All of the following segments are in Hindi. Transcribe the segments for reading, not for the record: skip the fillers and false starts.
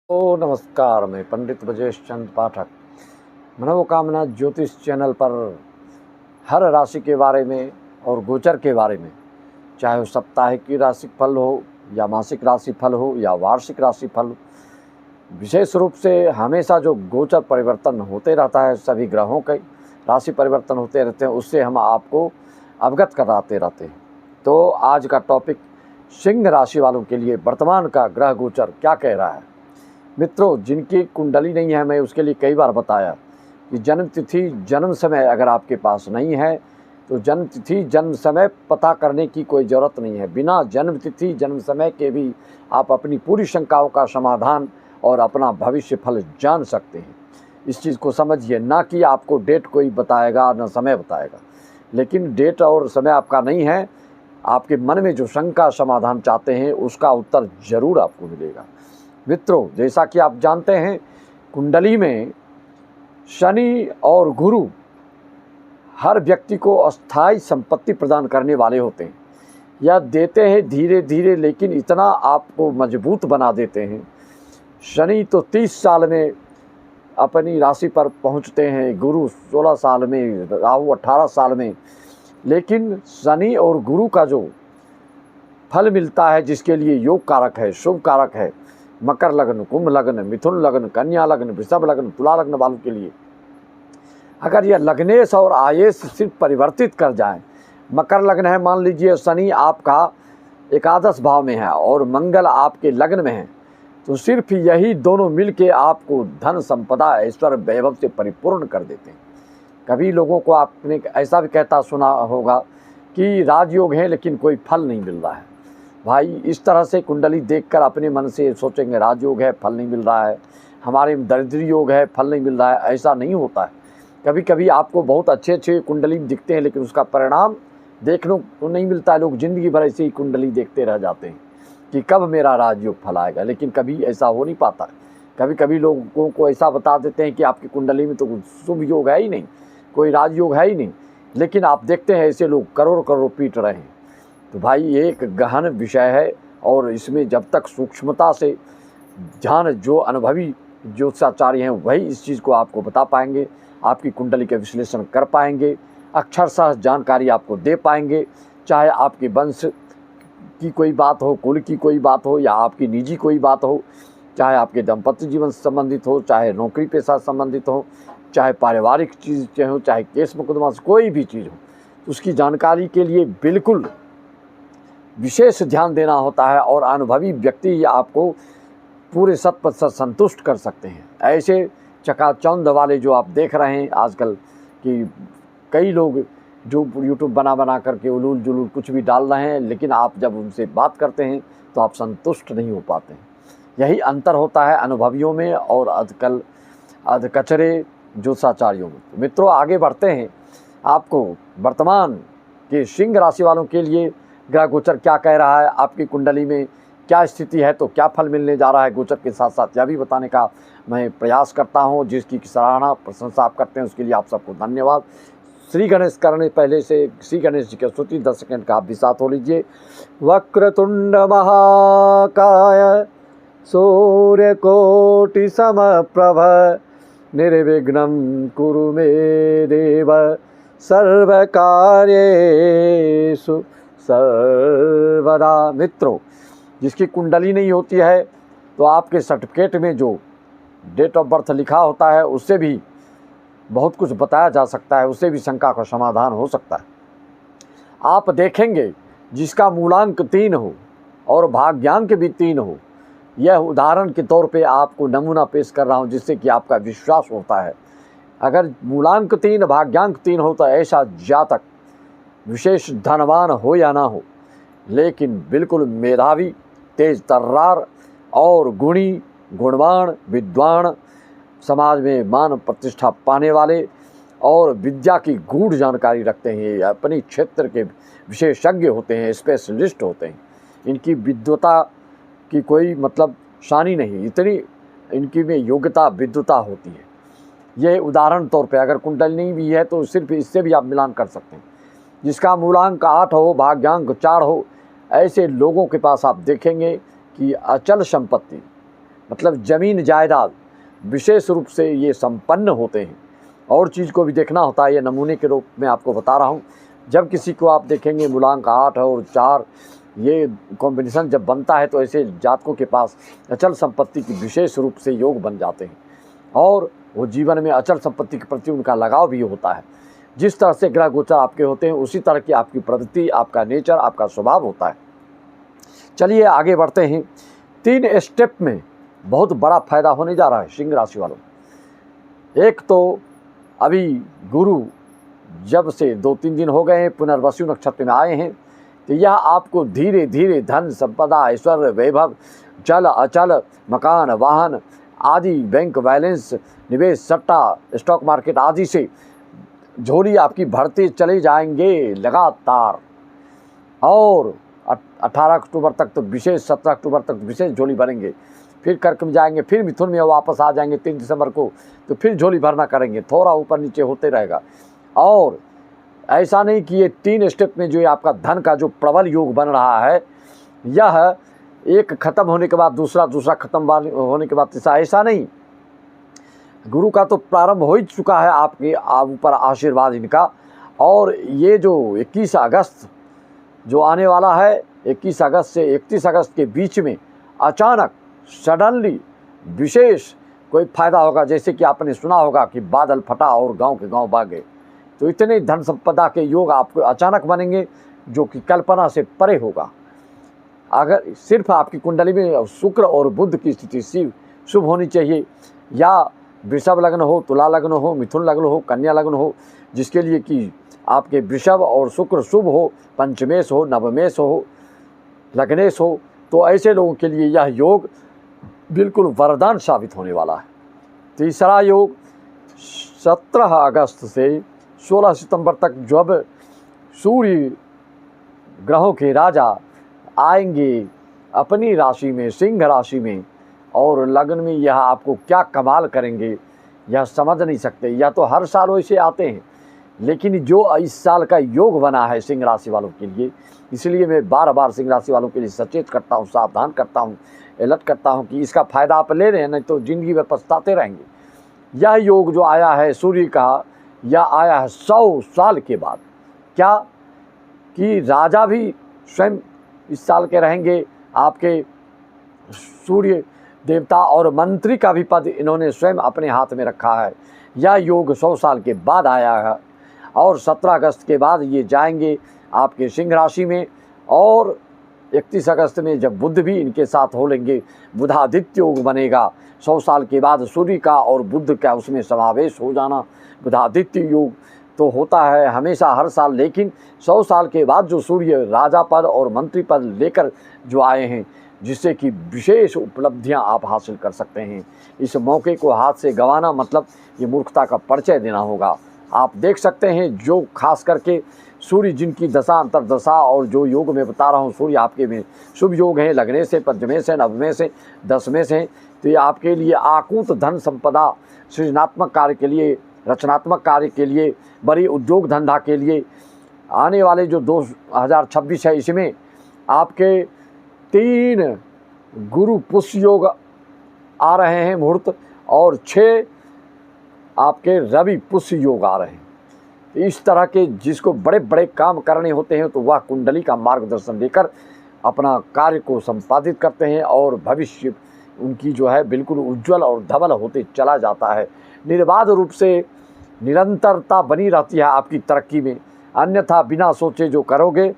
नमस्कार, मैं पंडित ब्रजेश चंद पाठक मनोकामना ज्योतिष चैनल पर हर राशि के बारे में और गोचर के बारे में, चाहे वो साप्ताहिक की राशि फल हो या मासिक राशि फल हो या वार्षिक राशि फल, विशेष रूप से हमेशा जो गोचर परिवर्तन होते रहता है, सभी ग्रहों के राशि परिवर्तन होते रहते हैं, उससे हम आपको अवगत कराते रहते हैं। तो आज का टॉपिक सिंह राशि वालों के लिए वर्तमान का ग्रह गोचर क्या कह रहा है। मित्रों, जिनकी कुंडली नहीं है, मैं उसके लिए कई बार बताया कि जन्म तिथि जन्म समय अगर आपके पास नहीं है तो जन्म तिथि जन्म समय पता करने की कोई ज़रूरत नहीं है। बिना जन्म तिथि जन्म समय के भी आप अपनी पूरी शंकाओं का समाधान और अपना भविष्य फल जान सकते हैं। इस चीज़ को समझिए, ना कि आपको डेट कोई बताएगा ना समय बताएगा, लेकिन डेट और समय आपका नहीं है, आपके मन में जो शंका समाधान चाहते हैं उसका उत्तर ज़रूर आपको मिलेगा। मित्रों, जैसा कि आप जानते हैं, कुंडली में शनि और गुरु हर व्यक्ति को अस्थाई संपत्ति प्रदान करने वाले होते हैं। यह देते हैं धीरे धीरे, लेकिन इतना आपको मजबूत बना देते हैं। शनि तो 30 साल में अपनी राशि पर पहुंचते हैं, गुरु 16 साल में, राहु 18 साल में। लेकिन शनि और गुरु का जो फल मिलता है, जिसके लिए योग कारक है, शुभ कारक है, मकर लग्न, कुंभ लग्न, मिथुन लग्न, कन्या लग्न, वृषभ लग्न, तुला लग्न वालों के लिए अगर यह लग्नेश और आयेश सिर्फ परिवर्तित कर जाएं, मकर लग्न है, मान लीजिए शनि आपका एकादश भाव में है और मंगल आपके लग्न में है, तो सिर्फ यही दोनों मिलके आपको धन संपदा ऐश्वर्य वैभव से परिपूर्ण कर देते हैं। कभी लोगों को आपने ऐसा भी कहता सुना होगा कि राजयोग है लेकिन कोई फल नहीं मिल रहा है। भाई, इस तरह से कुंडली देखकर अपने मन से सोचेंगे राजयोग है, फल नहीं मिल रहा है, हमारे दरिद्र योग है, फल नहीं मिल रहा है, ऐसा नहीं होता है। कभी कभी आपको बहुत अच्छे अच्छे कुंडली दिखते हैं, लेकिन उसका परिणाम देखने को नहीं मिलता है। लोग ज़िंदगी भर ऐसे ही कुंडली देखते रह जाते हैं कि कब मेरा राजयोग फल आएगा, लेकिन कभी ऐसा हो नहीं पाता। कभी कभी लोगों को ऐसा बता देते हैं कि आपकी कुंडली में तो शुभ योग है ही नहीं, कोई राजयोग है ही नहीं, लेकिन आप देखते हैं ऐसे लोग करोड़ करोड़ पीट रहे हैं। तो भाई, ये एक गहन विषय है और इसमें जब तक सूक्ष्मता से ध्यान, जो अनुभवी ज्योतिषाचार्य हैं वही इस चीज़ को आपको बता पाएंगे, आपकी कुंडली का विश्लेषण कर पाएंगे, अक्षरशः जानकारी आपको दे पाएंगे। चाहे आपके वंश की कोई बात हो, कुल की कोई बात हो, या आपकी निजी कोई बात हो, चाहे आपके दाम्पत्य जीवन से संबंधित हो, चाहे नौकरी पेशा संबंधित हो, चाहे पारिवारिक चीज़ें हो, चाहे केस मुकदमा से कोई भी चीज़ हो, उसकी जानकारी के लिए बिल्कुल विशेष ध्यान देना होता है और अनुभवी व्यक्ति आपको पूरे 100% संतुष्ट कर सकते हैं। ऐसे चकाचौंध वाले जो आप देख रहे हैं आजकल कि कई लोग जो यूट्यूब बना करके उलूल जुलूल कुछ भी डाल रहे हैं, लेकिन आप जब उनसे बात करते हैं तो आप संतुष्ट नहीं हो पाते हैं। यही अंतर होता है अनुभवियों में और आजकल अधकचरे ज्योतिषाचार्यों में। तो मित्रों, आगे बढ़ते हैं। आपको वर्तमान के सिंह राशि वालों के लिए ग्रह गोचर क्या कह रहा है, आपकी कुंडली में क्या स्थिति है, तो क्या फल मिलने जा रहा है। गोचर के साथ साथ यह भी बताने का मैं प्रयास करता हूं। जिसकी सराहना प्रशंसा आप करते हैं उसके लिए आप सबको धन्यवाद। श्री गणेश करने पहले से श्री गणेश जी की स्तुति 10 सेकंड का आप भी साथ हो लीजिए। वक्रतुंड महाकाय सूर्यकोटि समप्रभ निर्विघ्नं कुरु मे देव सर्वकार्येषु सर्वदा। मित्रों, जिसकी कुंडली नहीं होती है तो आपके सर्टिफिकेट में जो डेट ऑफ बर्थ लिखा होता है उससे भी बहुत कुछ बताया जा सकता है, उससे भी शंका का समाधान हो सकता है। आप देखेंगे जिसका मूलांक 3 हो और भाग्यांक भी 3 हो, यह उदाहरण के तौर पे आपको नमूना पेश कर रहा हूँ जिससे कि आपका विश्वास होता है। अगर मूलांक 3 भाग्यांक 3 हो तो ऐसा जातक विशेष धनवान हो या ना हो, लेकिन बिल्कुल मेधावी, तेज तर्रार और गुणी, गुणवान, विद्वान, समाज में मान प्रतिष्ठा पाने वाले और विद्या की गूढ़ जानकारी रखते हैं, अपने क्षेत्र के विशेषज्ञ होते हैं, स्पेशलिस्ट होते हैं। इनकी विद्वता की कोई मतलब शानी नहीं, इतनी इनकी में योग्यता विद्वता होती है। ये उदाहरण तौर पे अगर कुंडली भी है तो सिर्फ इससे भी आप मिलान कर सकते हैं। जिसका मूलांक 8 हो, भाग्यांक 4 हो, ऐसे लोगों के पास आप देखेंगे कि अचल संपत्ति, मतलब ज़मीन जायदाद विशेष रूप से ये संपन्न होते हैं। और चीज़ को भी देखना होता है, ये नमूने के रूप में आपको बता रहा हूँ। जब किसी को आप देखेंगे मूलांक 8 और 4 ये कॉम्बिनेशन जब बनता है तो ऐसे जातकों के पास अचल संपत्ति की विशेष रूप से योग बन जाते हैं और वो जीवन में अचल संपत्ति के प्रति उनका लगाव भी होता है। जिस तरह से ग्रह गोचर आपके होते हैं उसी तरह की आपकी प्रवृत्ति, आपका नेचर, आपका स्वभाव होता है। चलिए आगे बढ़ते हैं। 3 स्टेप में बहुत बड़ा फायदा होने जा रहा है सिंह राशि वालों। एक तो अभी गुरु जब से 2-3 दिन हो गए हैं पुनर्वसु नक्षत्र में आए हैं तो यह आपको धीरे धीरे धन, संपदा, ऐश्वर्य, वैभव, चल अचल, मकान, वाहन आदि, बैंक बैलेंस, निवेश, सट्टा, स्टॉक मार्केट आदि से झोली आपकी भरते चले जाएंगे लगातार। और 18 अक्टूबर तक तो विशेष, 17 अक्टूबर तक विशेष झोली भरेंगे, फिर कर्क में जाएंगे, फिर मिथुन में वापस आ जाएंगे 3 दिसंबर को, तो फिर झोली भरना करेंगे, थोड़ा ऊपर नीचे होते रहेगा। और ऐसा नहीं कि ये 3 स्टेप में जो आपका धन का जो प्रबल योग बन रहा है यह एक खत्म होने के बाद दूसरा, दूसरा खत्म होने के बाद तीसरा, ऐसा नहीं। गुरु का तो प्रारंभ हो ही चुका है आपके ऊपर आशीर्वाद इनका। और ये जो 21 अगस्त जो आने वाला है, 21 अगस्त से 31 अगस्त के बीच में अचानक सडनली विशेष कोई फ़ायदा होगा। जैसे कि आपने सुना होगा कि बादल फटा और गांव के गांव भागे, तो इतने धन संपदा के योग आपको अचानक बनेंगे जो कि कल्पना से परे होगा। अगर सिर्फ आपकी कुंडली में शुक्र और बुध की स्थिति शुभ होनी चाहिए, या वृषभ लग्न हो, तुला लग्न हो, मिथुन लग्न हो, कन्या लग्न हो, जिसके लिए कि आपके वृषभ और शुक्र शुभ हो, पंचमेश हो, नवमेश हो, लग्नेश हो, तो ऐसे लोगों के लिए यह योग बिल्कुल वरदान साबित होने वाला है। तीसरा योग 17 अगस्त से 16 सितंबर तक जब सूर्य ग्रहों के राजा आएंगे अपनी राशि में, सिंह राशि में, और लग्न में, यह आपको क्या कमाल करेंगे यह समझ नहीं सकते। यह तो हर साल वैसे आते हैं, लेकिन जो इस साल का योग बना है सिंह राशि वालों के लिए, इसलिए मैं बार बार सिंह राशि वालों के लिए सचेत करता हूँ, सावधान करता हूँ, अलर्ट करता हूँ कि इसका फ़ायदा आप ले रहे हैं, नहीं तो ज़िंदगी भर पछताते रहेंगे। यह योग जो आया है सूर्य का, यह आया है 100 साल के बाद। क्या कि राजा भी स्वयं इस साल के रहेंगे आपके सूर्य देवता, और मंत्री का भी पद इन्होंने स्वयं अपने हाथ में रखा है। यह योग 100 साल के बाद आया है और 17 अगस्त के बाद ये जाएंगे आपके सिंह राशि में। और 31 अगस्त में जब बुध भी इनके साथ हो लेंगे, बुधादित्य योग बनेगा। 100 साल के बाद सूर्य का और बुध का उसमें समावेश हो जाना, बुधादित्य योग तो होता है हमेशा हर साल, लेकिन 100 साल के बाद जो सूर्य राजा पद और मंत्री पद लेकर जो आए हैं, जिससे कि विशेष उपलब्धियां आप हासिल कर सकते हैं। इस मौके को हाथ से गंवाना मतलब ये मूर्खता का परिचय देना होगा। आप देख सकते हैं जो खास करके सूर्य जिनकी दशा अंतर्दशा और जो योग में बता रहा हूँ, सूर्य आपके में शुभ योग हैं, लगने से, पंचमें से, नवमें से, 10वें से, तो ये आपके लिए आकूत धन संपदा, सृजनात्मक कार्य के लिए, रचनात्मक कार्य के लिए, बड़ी उद्योग धंधा के लिए आने वाले जो 2026 है, इसमें आपके 3 गुरु पुष्य योग आ रहे हैं मुहूर्त, और 6 आपके रवि पुष्य योग आ रहे हैं। इस तरह के जिसको बड़े बड़े काम करने होते हैं तो वह कुंडली का मार्गदर्शन लेकर अपना कार्य को संपादित करते हैं और भविष्य उनकी जो है बिल्कुल उज्जवल और धवल होते चला जाता है। निर्बाध रूप से निरंतरता बनी रहती है आपकी तरक्की में, अन्यथा बिना सोचे जो करोगे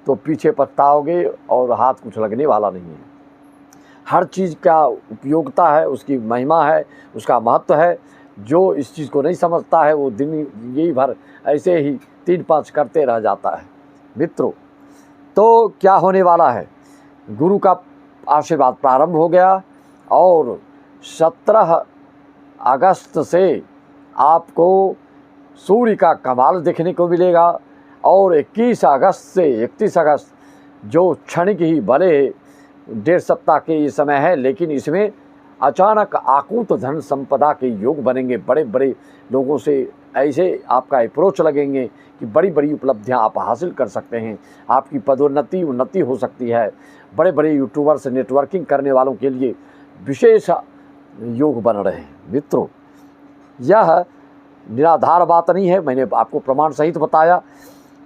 तो पीछे पछताओगे और हाथ कुछ लगने वाला नहीं है। हर चीज़ का उपयोगिता है, उसकी महिमा है, उसका महत्व है। जो इस चीज़ को नहीं समझता है वो दिन यही भर ऐसे ही 3-5 करते रह जाता है। मित्रों, तो क्या होने वाला है, गुरु का आशीर्वाद प्रारंभ हो गया और 17 अगस्त से आपको सूर्य का कमाल देखने को मिलेगा। और 21 अगस्त से 31 अगस्त जो क्षणिक ही भले 1.5 सप्ताह के ये समय है, लेकिन इसमें अचानक आकूत धन संपदा के योग बनेंगे। बड़े बड़े लोगों से ऐसे आपका अप्रोच लगेंगे कि बड़ी बड़ी उपलब्धियां आप हासिल कर सकते हैं। आपकी पदोन्नति उन्नति हो सकती है। बड़े बड़े यूट्यूबर से नेटवर्किंग करने वालों के लिए विशेष योग बन रहे हैं। मित्रों, यह निराधार बात नहीं है, मैंने आपको प्रमाण सहित बताया।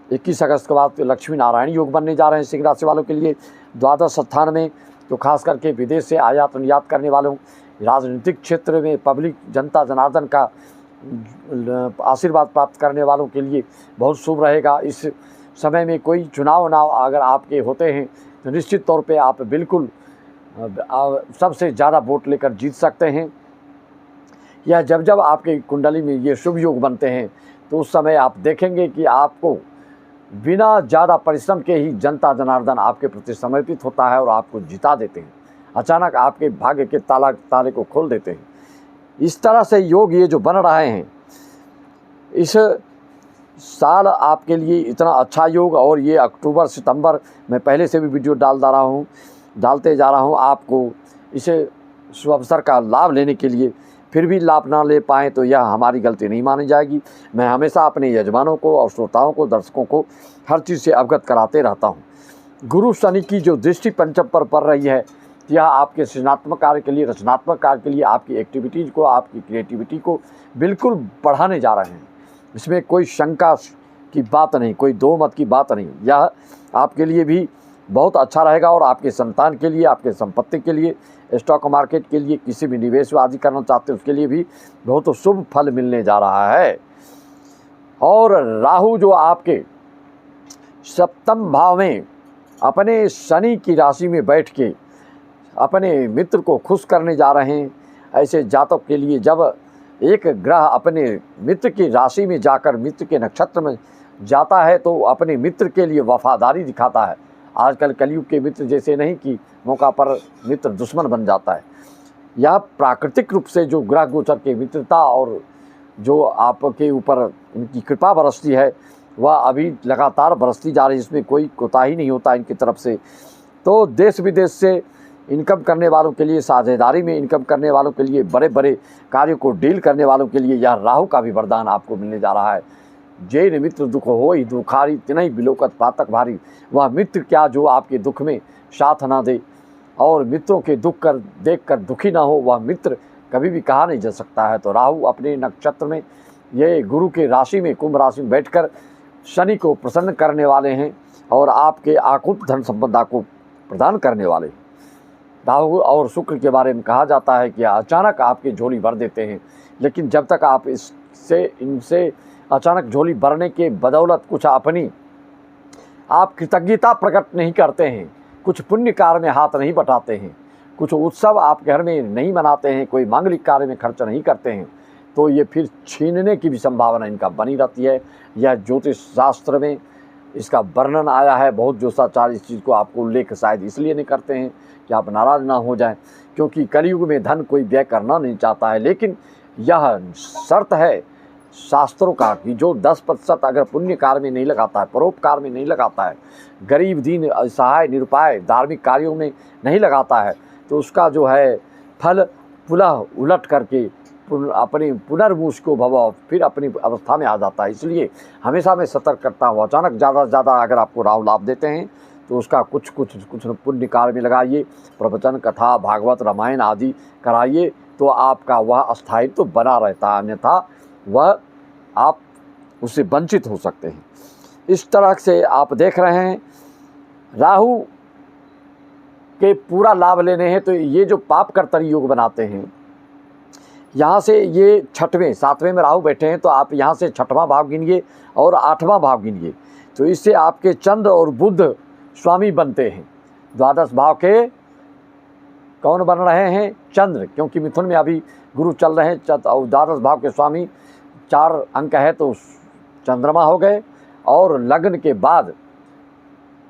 21 अगस्त के बाद लक्ष्मी नारायण योग बनने जा रहे हैं सिंह राशि वालों के लिए द्वादश स्थान में। तो खास करके विदेश से आयात निर्यात करने वालों, राजनीतिक क्षेत्र में पब्लिक जनता जनार्दन का आशीर्वाद प्राप्त करने वालों के लिए बहुत शुभ रहेगा। इस समय में कोई चुनाव अगर आपके होते हैं तो निश्चित तौर पे आप बिल्कुल सबसे ज़्यादा वोट लेकर जीत सकते हैं। यह जब जब आपके कुंडली में ये शुभ योग बनते हैं तो उस समय आप देखेंगे कि आपको बिना ज़्यादा परिश्रम के ही जनता जनार्दन आपके प्रति समर्पित होता है और आपको जिता देते हैं। अचानक आपके भाग्य के ताले को खोल देते हैं। इस तरह से योग ये जो बन रहे हैं, इस साल आपके लिए इतना अच्छा योग, और ये अक्टूबर सितंबर में पहले से भी वीडियो डालते जा रहा हूँ आपको इसे शुभ अवसर का लाभ लेने के लिए। फिर भी लाभ ना ले पाएँ तो यह हमारी गलती नहीं मानी जाएगी। मैं हमेशा अपने यजमानों को और श्रोताओं को, दर्शकों को हर चीज़ से अवगत कराते रहता हूँ। गुरु शनि की जो दृष्टि पंचम पर पड़ रही है, यह आपके सृजनात्मक कार्य के लिए, रचनात्मक कार्य के लिए, आपकी एक्टिविटीज़ को, आपकी क्रिएटिविटी को बिल्कुल बढ़ाने जा रहे हैं। इसमें कोई शंका की बात नहीं, कोई दो मत की बात नहीं। यह आपके लिए भी बहुत अच्छा रहेगा और आपके संतान के लिए, आपके संपत्ति के लिए, स्टॉक मार्केट के लिए, किसी भी निवेश आदि करना चाहते हैं उसके लिए भी बहुत शुभ फल मिलने जा रहा है। और राहु जो आपके सप्तम भाव में अपने शनि की राशि में बैठ के अपने मित्र को खुश करने जा रहे हैं। ऐसे जातक के लिए जब एक ग्रह अपने मित्र की राशि में जाकर मित्र के नक्षत्र में जाता है तो अपने मित्र के लिए वफादारी दिखाता है। आजकल कलयुग के मित्र जैसे नहीं कि मौका पर मित्र दुश्मन बन जाता है। यह प्राकृतिक रूप से जो ग्रह गोचर के मित्रता और जो आपके ऊपर उनकी कृपा बरसती है वह अभी लगातार बरसती जा रही है। इसमें कोई कोताही नहीं होता इनकी तरफ से। तो देश विदेश से इनकम करने वालों के लिए, साझेदारी में इनकम करने वालों के लिए, बड़े बड़े कार्यों को डील करने वालों के लिए यह राहु का भी वरदान आपको मिलने जा रहा है। जय मित्र दुख हो ही दुखारी तिनहि बिलोकत पातक भारी। वह मित्र क्या जो आपके दुख में साथ ना दे और मित्रों के दुख देख कर दुखी ना हो, वह मित्र कभी भी कहा नहीं जा सकता है। तो राहु अपने नक्षत्र में, ये गुरु के राशि में, कुंभ राशि में बैठकर शनि को प्रसन्न करने वाले हैं और आपके आकुल धन संपदा को प्रदान करने वाले हैं। राहु और शुक्र के बारे में कहा जाता है कि अचानक आपकी झोली भर देते हैं, लेकिन जब तक आप इनसे अचानक झोली भरने के बदौलत कुछ अपनी आप कृतज्ञता प्रकट नहीं करते हैं, कुछ पुण्य कार्य में हाथ नहीं बटाते हैं, कुछ उत्सव आप घर में नहीं मनाते हैं, कोई मांगलिक कार्य में खर्च नहीं करते हैं, तो ये फिर छीनने की भी संभावना इनका बनी रहती है। यह ज्योतिष शास्त्र में इसका वर्णन आया है। बहुत ज्योतिषाचार्य इस चीज़ को आपको उल्लेख शायद इसलिए नहीं करते हैं कि आप नाराज़ ना हो जाएं, क्योंकि कलयुग में धन कोई व्यय करना नहीं चाहता है। लेकिन यह शर्त है शास्त्रों का कि जो 10% अगर पुण्य कार्य में नहीं लगाता है, परोपकार में नहीं लगाता है, गरीब दीन असहाय निरुपाय धार्मिक कार्यों में नहीं लगाता है, तो उसका जो है फल पुनः उलट करके अपनी पुनर्मूष को भव फिर अपनी अवस्था में आ जाता है। इसलिए हमेशा मैं सतर्क करता हूँ। अचानक ज़्यादा से ज़्यादा अगर आपको राहु लाभ देते हैं तो उसका कुछ पुण्य कार्य में लगाइए, प्रवचन, कथा, भागवत, रामायण आदि कराइए, तो आपका वह अस्थायित्व तो बना रहता है, अन्यथा वह आप उससे वंचित हो सकते हैं। इस तरह से आप देख रहे हैं राहु के पूरा लाभ लेने हैं तो ये जो पाप कर्तरी योग बनाते हैं, यहाँ से ये छठवें सातवें में राहु बैठे हैं, तो आप यहाँ से छठवां भाव गिनिए और आठवां भाव गिनिए, तो इससे आपके चंद्र और बुध स्वामी बनते हैं। द्वादश भाव के कौन बन रहे हैं? चंद्र, क्योंकि मिथुन में अभी गुरु चल रहे हैं और द्वादश भाव के स्वामी 4 अंक है तो चंद्रमा हो गए। और लग्न के बाद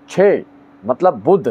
6 मतलब बुध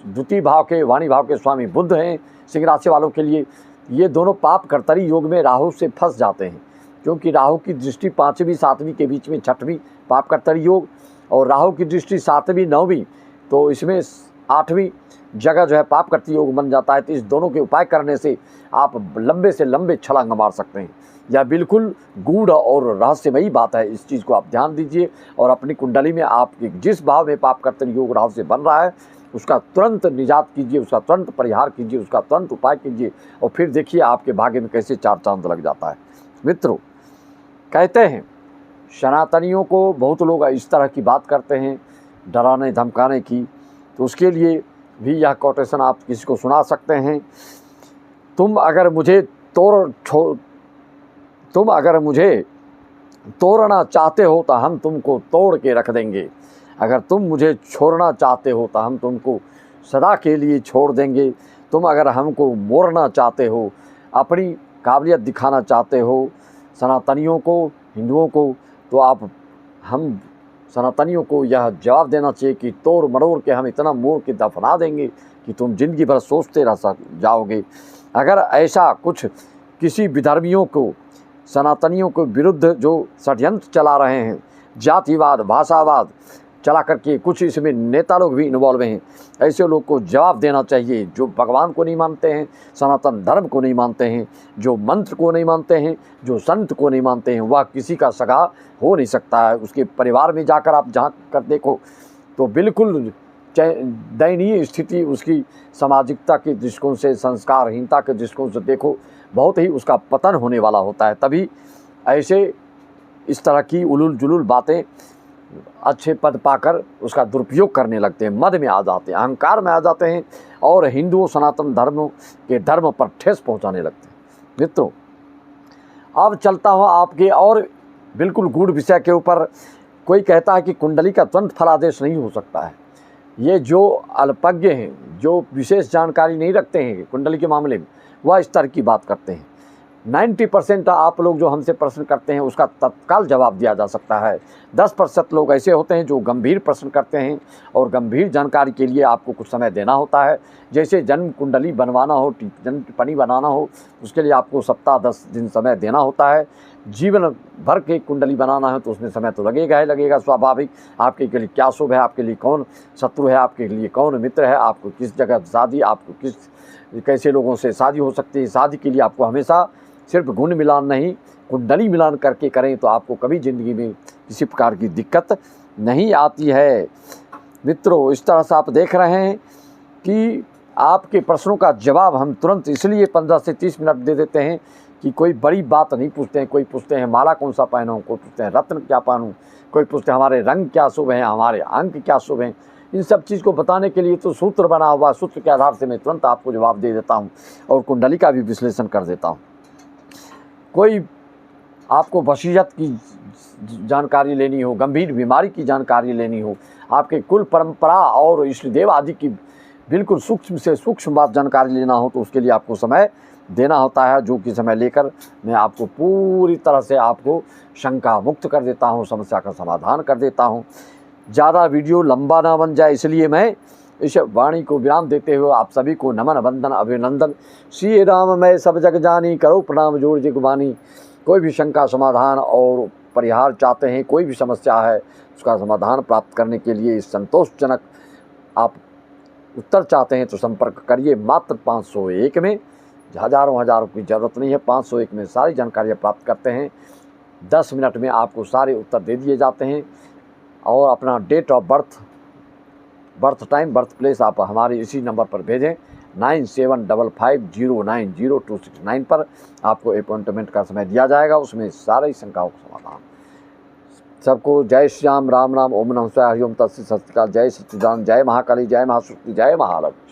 द्वितीय भाव के वाणी भाव के स्वामी बुध हैं। सिंह राशि वालों के लिए ये दोनों पाप कर्तरी योग में राहु से फंस जाते हैं, क्योंकि राहु की दृष्टि 5वीं 7वीं के बीच में 6वीं पाप कर्तरी योग, और राहु की दृष्टि 7वीं 9वीं, तो इसमें 8वीं जगह जो है पाप कर्तरी योग बन जाता है। तो इस दोनों के उपाय करने से आप लंबे से लंबे छलांग मार सकते हैं। यह बिल्कुल गूढ़ और रहस्यमयी बात है, इस चीज़ को आप ध्यान दीजिए। और अपनी कुंडली में आप जिस भाव में पाप कर्तरी योग राहु से बन रहा है उसका तुरंत निजात कीजिए, उसका तुरंत परिहार कीजिए, उसका तुरंत उपाय कीजिए और फिर देखिए आपके भाग्य में कैसे चार चांद लग जाता है। मित्रों, कहते हैं सनातनियों को बहुत लोग इस तरह की बात करते हैं डराने धमकाने की, तो उसके लिए भी यह कोटेशन आप किसी को सुना सकते हैं। तुम अगर मुझे तोड़ना चाहते हो तो हम तुमको तोड़ के रख देंगे, अगर तुम मुझे छोड़ना चाहते हो तो हम तुमको सदा के लिए छोड़ देंगे, तुम अगर हमको मोड़ना चाहते हो, अपनी काबिलियत दिखाना चाहते हो सनातनियों को, हिंदुओं को, तो हम सनातनियों को यह जवाब देना चाहिए कि तोड़ मरोड़ के हम इतना मोड़ के दफना देंगे कि तुम जिंदगी भर सोचते रह जाओगे। अगर ऐसा कुछ किसी विधर्मियों को, सनातनियों के विरुद्ध जो षड्यंत्र चला रहे हैं, जातिवाद भाषावाद चला करके, कुछ इसमें नेता लोग भी इन्वॉल्व हैं, ऐसे लोग को जवाब देना चाहिए जो भगवान को नहीं मानते हैं, सनातन धर्म को नहीं मानते हैं, जो मंत्र को नहीं मानते हैं, जो संत को नहीं मानते हैं, वह किसी का सगा हो नहीं सकता है। उसके परिवार में जाकर आप झांक कर देखो तो बिल्कुल दयनीय स्थिति उसकी, सामाजिकता के दृष्टिकोण से, संस्कारहीनता के दृष्टिकोण से देखो, बहुत ही उसका पतन होने वाला होता है। तभी ऐसे इस तरह की उलूल जुलूल बातें अच्छे पद पाकर उसका दुरुपयोग करने लगते हैं, मद में आ जाते हैं, अहंकार में आ जाते हैं और हिंदुओं सनातन धर्मों के धर्म पर ठेस पहुंचाने लगते हैं। मित्रों, अब चलता हूँ आपके और बिल्कुल गूढ़ विषय के ऊपर। कोई कहता है कि कुंडली का तुरंत फलादेश नहीं हो सकता है। ये जो अल्पज्ञ हैं, जो विशेष जानकारी नहीं रखते हैं कुंडली के मामले में, वह इस तरह की बात करते हैं। 90% आप लोग जो हमसे प्रश्न करते हैं उसका तत्काल जवाब दिया जा सकता है। 10% लोग ऐसे होते हैं जो गंभीर प्रश्न करते हैं और गंभीर जानकारी के लिए आपको कुछ समय देना होता है। जैसे जन्म कुंडली बनवाना हो, जन्म टिप्पणी बनाना हो, उसके लिए आपको सप्ताह 10 दिन समय देना होता है। जीवन भर के कुंडली बनाना है तो उसमें समय तो लगेगा ही लगेगा, स्वाभाविक। आपके लिए क्या शुभ है, आपके लिए कौन शत्रु है, आपके लिए कौन मित्र है, आपको किस जगह शादी, आपको कैसे लोगों से शादी हो सकती है। शादी के लिए आपको हमेशा सिर्फ गुण मिलान नहीं, कुंडली मिलान करके करें तो आपको कभी ज़िंदगी में किसी प्रकार की दिक्कत नहीं आती है। मित्रों, इस तरह से आप देख रहे हैं कि आपके प्रश्नों का जवाब हम तुरंत इसलिए 15 से 30 मिनट दे देते हैं कि कोई बड़ी बात नहीं पूछते हैं। कोई पूछते हैं माला कौन सा पहनूं, कोई पूछते हैं रत्न क्या पहनूं, कोई पूछते हैं हमारे रंग क्या शुभ हैं, हमारे अंक क्या शुभ हैं। इन सब चीज़ को बताने के लिए तो सूत्र बना हुआ, सूत्र के आधार से मैं तुरंत आपको जवाब दे देता हूँ और कुंडली का भी विश्लेषण कर देता हूँ। कोई आपको वसीयत की जानकारी लेनी हो, गंभीर बीमारी की जानकारी लेनी हो, आपके कुल परंपरा और इष्ट देव आदि की बिल्कुल सूक्ष्म से सूक्ष्म बात जानकारी लेना हो तो उसके लिए आपको समय देना होता है, जो कि समय लेकर मैं आपको पूरी तरह से आपको शंका मुक्त कर देता हूँ, समस्या का समाधान कर देता हूँ। ज़्यादा वीडियो लंबा ना बन जाए इसलिए मैं इस वाणी को विराम देते हुए आप सभी को नमन वंदन अभिनंदन। श्री राम मैं सब जग जानी, करो प्रणाम जोड़ जिगवानी। कोई भी शंका समाधान और परिहार चाहते हैं, कोई भी समस्या है उसका समाधान प्राप्त करने के लिए संतोषजनक आप उत्तर चाहते हैं तो संपर्क करिए। मात्र 501 में, हज़ारों की ज़रूरत नहीं है, 501 में सारी जानकारियाँ प्राप्त करते हैं। 10 मिनट में आपको सारे उत्तर दे दिए जाते हैं और अपना date of birth time, birth place आप हमारे इसी नंबर पर भेजें 9755090269 पर। आपको अपॉइंटमेंट का समय दिया जाएगा, उसमें सारी शंकाओं का समाधान। सबको जय श्री राम, राम राम, ओम नमः शिवाय, हरि ओम तत्सत, सत श्री अकाल, जय सच्चिदानंद, जय महाकाली, जय महाशक्ति, जय महालक्ष्मी।